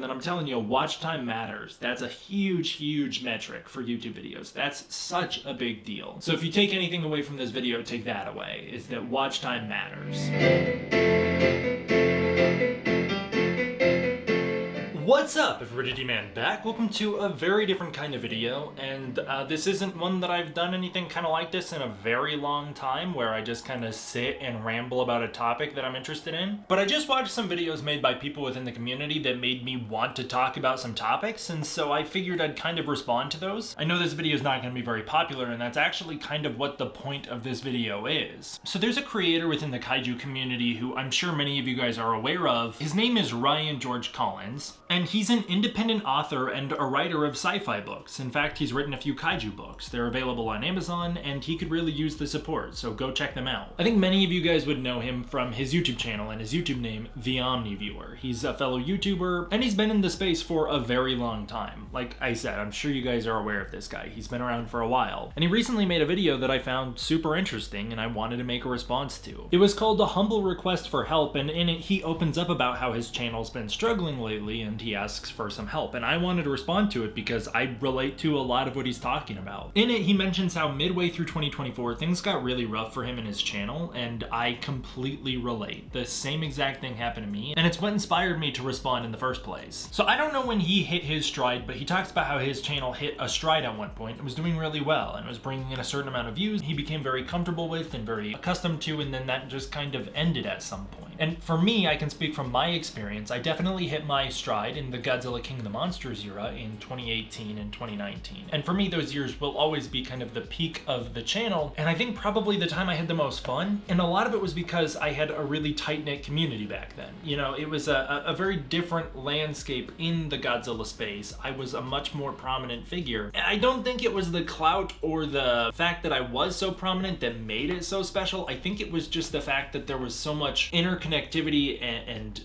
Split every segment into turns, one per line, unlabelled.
then I'm telling you, watch time matters. That's a huge metric for YouTube videos. That's such a big deal. So if you take anything away from this video, take that away, is that watch time matters. What's up, everybody? D-Man back. Welcome to a very different kind of video, and this isn't one that I've done anything kind of like this in a very long time, where I just kind of sit and ramble about a topic that I'm interested in. But I just watched some videos made by people within the community that made me want to talk about some topics, and so I figured I'd kind of respond to those. I know this video is not going to be very popular, and that's actually kind of what the point of this video is. So there's a creator within the kaiju community who I'm sure many of you guys are aware of. His name is Ryan George Collins, and he's an independent author and a writer of sci-fi books. In fact, he's written a few kaiju books. They're available on Amazon, and he could really use the support, so go check them out. I think many of you guys would know him from his YouTube channel and his YouTube name, The Omniviewer. He's a fellow YouTuber, and he's been in the space for a very long time. Like I said, I'm sure you guys are aware of this guy. He's been around for a while. And he recently made a video that I found super interesting, and I wanted to make a response to. It was called A Humble Request for Help, and in it, he opens up about how his channel's been struggling lately, and he asks for some help, and I wanted to respond to it because I relate to a lot of what he's talking about. In it, he mentions how midway through 2024, things got really rough for him and his channel, and I completely relate. The same exact thing happened to me, and it's what inspired me to respond in the first place. So I don't know when he hit his stride, but he talks about how his channel hit a stride at one point and was doing really well, and was bringing in a certain amount of views he became very comfortable with and very accustomed to, and then that just kind of ended at some point. And for me, I can speak from my experience. I definitely hit my stride in the Godzilla King of the Monsters era in 2018 and 2019. And for me, those years will always be kind of the peak of the channel, and I think probably the time I had the most fun. And a lot of it was because I had a really tight-knit community back then. You know, it was a very different landscape in the Godzilla space. I was a much more prominent figure. And I don't think it was the clout or the fact that I was so prominent that made it so special. I think it was just the fact that there was so much interconnectivity and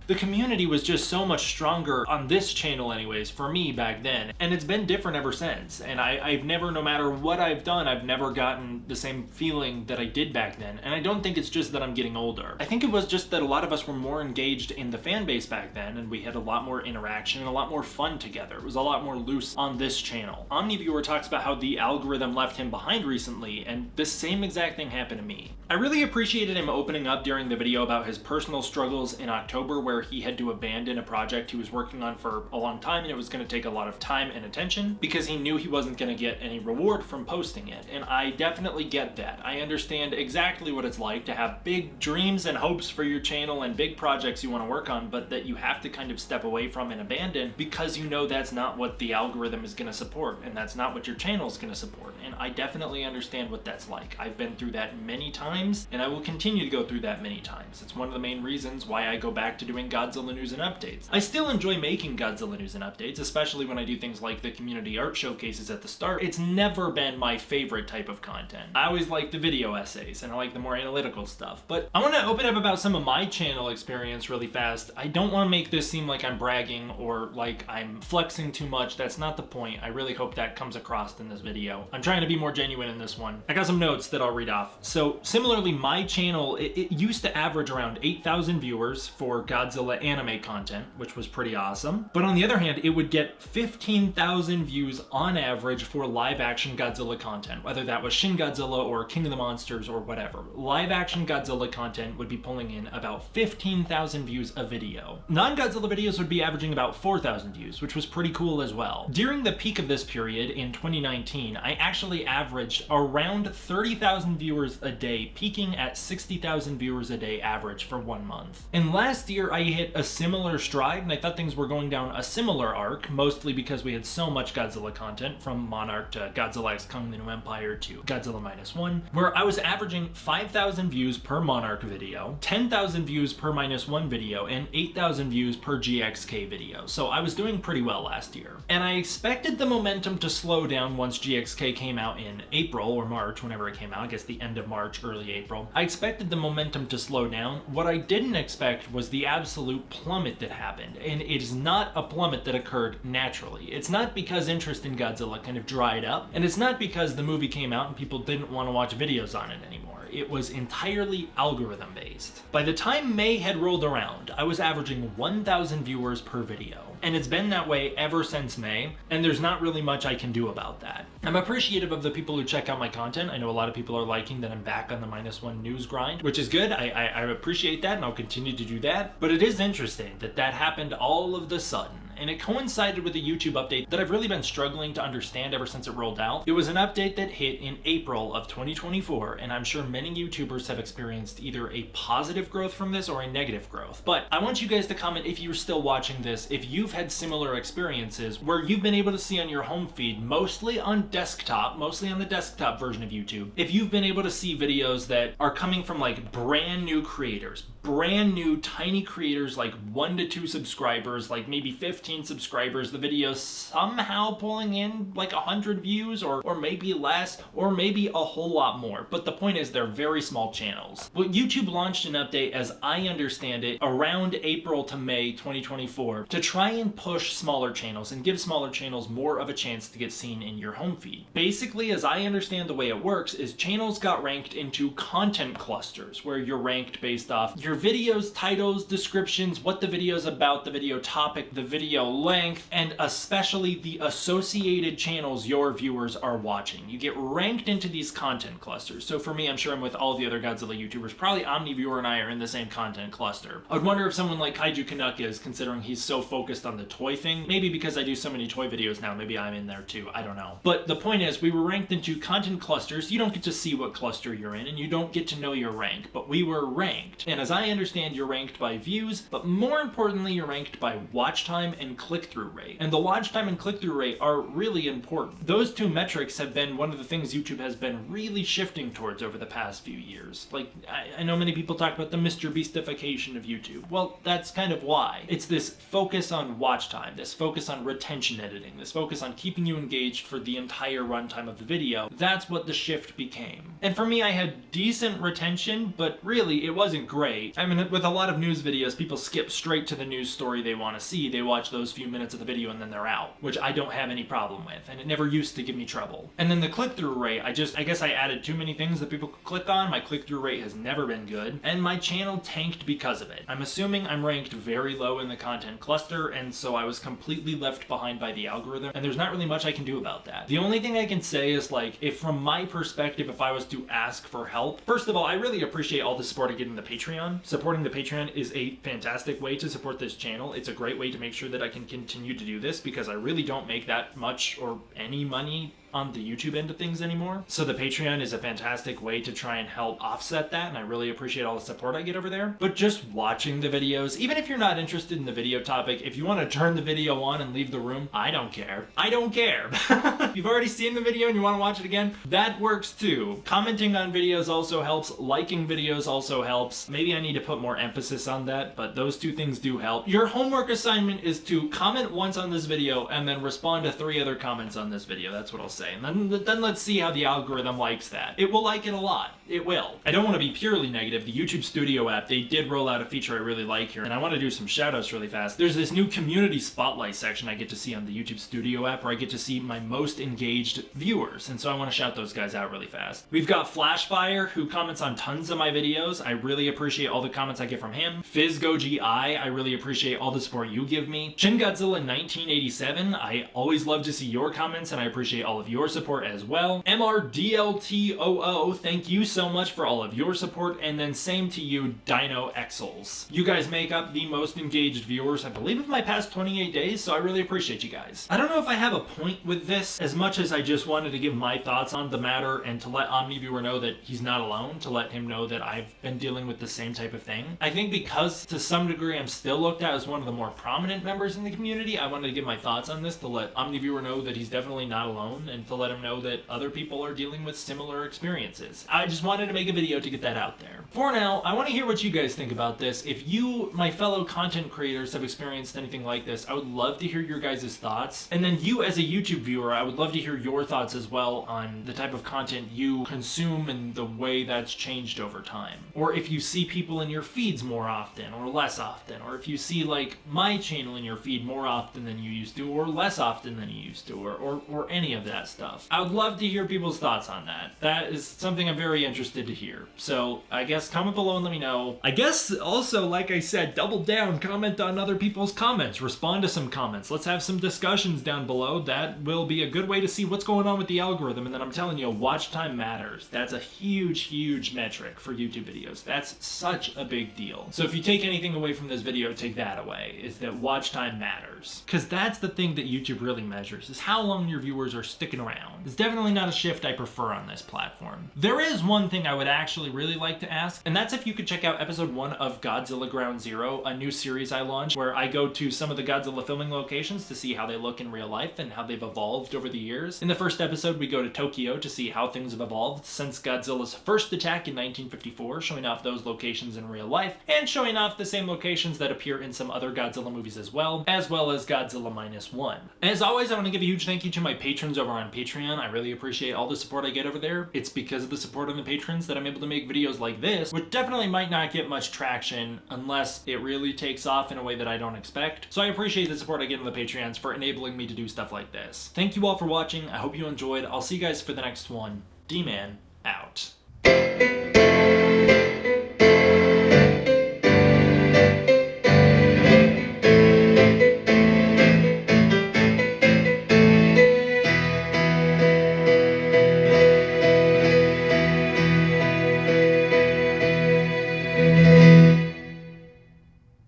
the community was just so much stronger on this channel anyways, for me back then. And it's been different ever since. And I've never, no matter what I've done, I've never gotten the same feeling that I did back then. And I don't think it's just that I'm getting older. I think it was just that a lot of us were more engaged in the fan base back then, and we had a lot more interaction and a lot more fun together. It was a lot more loose on this channel. Omniviewer talks about how the algorithm left him behind recently, and the same exact thing happened to me. I really appreciated him opening up during the video about his personal struggles in October, where he had to abandon a project he was working on for a long time, and it was going to take a lot of time and attention because he knew he wasn't going to get any reward from posting it. And I definitely get that. I understand exactly what it's like to have big dreams and hopes for your channel and big projects you want to work on, but that you have to kind of step away from and abandon because you know that's not what the algorithm is going to support, and that's not what your channel is going to support. And I definitely understand what that's like. I've been through that many times, and I will continue to go through that many times. It's one of the main reasons why I go back to doing Godzilla news and updates. I still enjoy making Godzilla news and updates, especially when I do things like the community art showcases at the start. It's never been my favorite type of content. I always like the video essays, and I like the more analytical stuff. But I want to open up about some of my channel experience really fast. I don't want to make this seem like I'm bragging or like I'm flexing too much. That's not the point. I really hope that comes across in this video. I'm trying to be more genuine in this one. I got some notes that I'll read off. So similarly, my channel, it used to average around 8,000 viewers for Godzilla anime content, which was pretty awesome. But on the other hand, it would get 15,000 views on average for live action Godzilla content, whether that was Shin Godzilla or King of the Monsters or whatever. Live action Godzilla content would be pulling in about 15,000 views a video. Non-Godzilla videos would be averaging about 4,000 views, which was pretty cool as well. During the peak of this period in 2019, I actually averaged around 30,000 viewers a day, peaking at 60,000 viewers a day average for 1 month. And last year, I hit a similar stride, and I thought things were going down a similar arc, mostly because we had so much Godzilla content, from Monarch to Godzilla X Kong the New Empire to Godzilla -1, where I was averaging 5,000 views per Monarch video, 10,000 views per -1 video, and 8,000 views per GXK video. So I was doing pretty well last year. And I expected the momentum to slow down once GXK came out in April or March, whenever it came out, I guess the end of March, early April. I expected the momentum to slow down. What I didn't expect was the absolute plummet that happened. And it is not a plummet that occurred naturally. It's not because interest in Godzilla kind of dried up, and it's not because the movie came out and people didn't want to watch videos on it anymore. it was entirely algorithm based. By the time May had rolled around, I was averaging 1,000 viewers per video. And it's been that way ever since May, and there's not really much I can do about that. I'm appreciative of the people who check out my content. I know a lot of people are liking that I'm back on the -1 news grind, which is good. I appreciate that, and I'll continue to do that. But it is interesting that that happened all of the sudden. And it coincided with a YouTube update that I've really been struggling to understand ever since it rolled out. It was an update that hit in April of 2024, and I'm sure many YouTubers have experienced either a positive growth from this or a negative growth. But I want you guys to comment if you're still watching this, if you've had similar experiences where you've been able to see on your home feed, mostly on desktop, mostly on the desktop version of YouTube, if you've been able to see videos that are coming from like brand new creators, brand new tiny creators, like 1 to 2 subscribers, like maybe 15 subscribers, the video somehow pulling in like 100 views or maybe less, or maybe a whole lot more. But the point is, they're very small channels. Well, YouTube launched an update, as I understand it, around April to May 2024 to try and push smaller channels and give smaller channels more of a chance to get seen in your home feed. Basically, as I understand the way it works, is channels got ranked into content clusters, where you're ranked based off your videos, titles, descriptions, what the video's about, the video topic, the video length, and especially the associated channels your viewers are watching. You get ranked into these content clusters. So for me, I'm sure I'm with all the other Godzilla YouTubers. Probably OmniViewer and I are in the same content cluster. I would wonder if someone like Kaiju Canuck is, considering he's so focused on the toy thing. Maybe because I do so many toy videos now, maybe I'm in there too. I don't know. But the point is, we were ranked into content clusters. You don't get to see what cluster you're in, and you don't get to know your rank, but we were ranked. And as I understand, you're ranked by views, but more importantly, you're ranked by watch time and click-through rate. And the watch time and click-through rate are really important. Those two metrics have been one of the things YouTube has been really shifting towards over the past few years. Like, I know many people talk about the Mr. Beastification of YouTube. Well, that's kind of why. It's this focus on watch time, this focus on retention editing, this focus on keeping you engaged for the entire runtime of the video. That's what the shift became. And for me, I had decent retention, but really, it wasn't great. I mean, with a lot of news videos, people skip straight to the news story they want to see. They watch those few minutes of the video and then they're out, which I don't have any problem with, and it never used to give me trouble. And then the click-through rate, I guess I added too many things that people could click on. My click-through rate has never been good, and my channel tanked because of it. I'm assuming I'm ranked very low in the content cluster, and so I was completely left behind by the algorithm, and there's not really much I can do about that. The only thing I can say is, like, if from my perspective, if I was to ask for help, first of all, I really appreciate all the support I get in the Patreon. Supporting the Patreon is a fantastic way to support this channel. It's a great way to make sure that I can continue to do this, because I really don't make that much or any money on the YouTube end of things anymore. So the Patreon is a fantastic way to try and help offset that, and I really appreciate all the support I get over there. But just watching the videos, even if you're not interested in the video topic, if you want to turn the video on and leave the room, I don't care. I don't care. If you've already seen the video and you want to watch it again, that works too. Commenting on videos also helps. Liking videos also helps. Maybe I need to put more emphasis on that, but those two things do help. Your homework assignment is to comment once on this video and then respond to 3 other comments on this video. That's what I'll say. And then let's see how the algorithm likes that. It will like it a lot. It will. I don't want to be purely negative. The YouTube Studio app, they did roll out a feature I really like here, and I want to do some shoutouts really fast. There's this new community spotlight section I get to see on the YouTube Studio app, where I get to see my most engaged viewers, and so I want to shout those guys out really fast. We've got Flashfire, who comments on tons of my videos. I really appreciate all the comments I get from him. FizzGoGI, I really appreciate all the support you give me. Shin Godzilla 1987, I always love to see your comments, and I appreciate all of your support as well. MRDLTOO, thank you so much for all of your support, and then same to you, Dino Exels. You guys make up the most engaged viewers, I believe, of my past 28 days, so I really appreciate you guys. I don't know if I have a point with this, as much as I just wanted to give my thoughts on the matter and to let OmniViewer know that he's not alone, to let him know that I've been dealing with the same type of thing. I think because, to some degree, I'm still looked at as one of the more prominent members in the community, I wanted to give my thoughts on this to let OmniViewer know that he's definitely not alone, and to let him know that other people are dealing with similar experiences. I just wanted to make a video to get that out there. For now, I want to hear what you guys think about this. If you, my fellow content creators, have experienced anything like this, I would love to hear your guys' thoughts. And then you, as a YouTube viewer, I would love to hear your thoughts as well on the type of content you consume and the way that's changed over time. Or if you see people in your feeds more often or less often, or if you see, like, my channel in your feed more often than you used to, or less often than you used to, or any of that that stuff. I would love to hear people's thoughts on that. That is something I'm very interested to hear. So I guess comment below and let me know. I guess also, like I said, double down, comment on other people's comments, respond to some comments. Let's have some discussions down below. That will be a good way to see what's going on with the algorithm. And then I'm telling you, watch time matters. That's a huge metric for YouTube videos. That's such a big deal. So if you take anything away from this video, take that away, is that watch time matters. Because that's the thing that YouTube really measures, is how long your viewers are sticking around. It's definitely not a shift I prefer on this platform. There is one thing I would actually really like to ask, and that's if you could check out episode 1 of Godzilla Ground Zero, a new series I launched where I go to some of the Godzilla filming locations to see how they look in real life and how they've evolved over the years. In the first episode, we go to Tokyo to see how things have evolved since Godzilla's first attack in 1954, showing off those locations in real life, and showing off the same locations that appear in some other Godzilla movies as well as Godzilla Minus One. As always, I want to give a huge thank you to my patrons over on Patreon. I really appreciate all the support I get over there. It's because of the support on the patrons that I'm able to make videos like this, which definitely might not get much traction unless it really takes off in a way that I don't expect. So I appreciate the support I get on the Patreons for enabling me to do stuff like this. Thank you all for watching. I hope you enjoyed. I'll see you guys for the next one. D-Man.